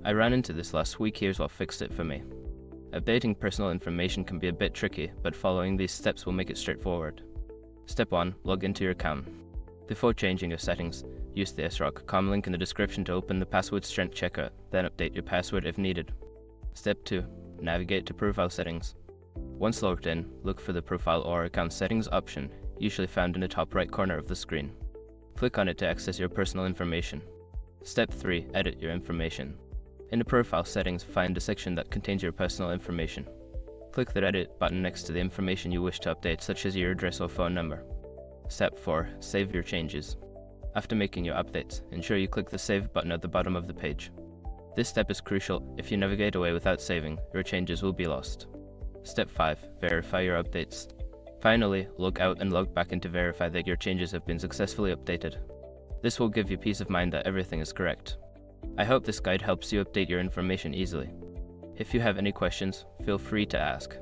I ran into this last week. Here's what fixed it for me. Updating personal information can be a bit tricky, but following these steps will make it straightforward. Step 1. Log into your account. Before changing your settings, use the srock.com link in the description to open the password strength checker, then update your password if needed. Step 2. Navigate to profile settings. Once logged in, look for the profile or account settings option, usually found in the top right corner of the screen. Click on it to access your personal information. Step 3. Edit your information. In the profile settings, find the section that contains your personal information. Click the Edit button next to the information you wish to update, such as your address or phone number. Step 4. Save your changes. After making your updates, ensure you click the Save button at the bottom of the page. This step is crucial. If you navigate away without saving, your changes will be lost. Step 5. Verify your updates. Finally, log out and log back in to verify that your changes have been successfully updated. This will give you peace of mind that everything is correct. I hope this guide helps you update your information easily. If you have any questions, feel free to ask.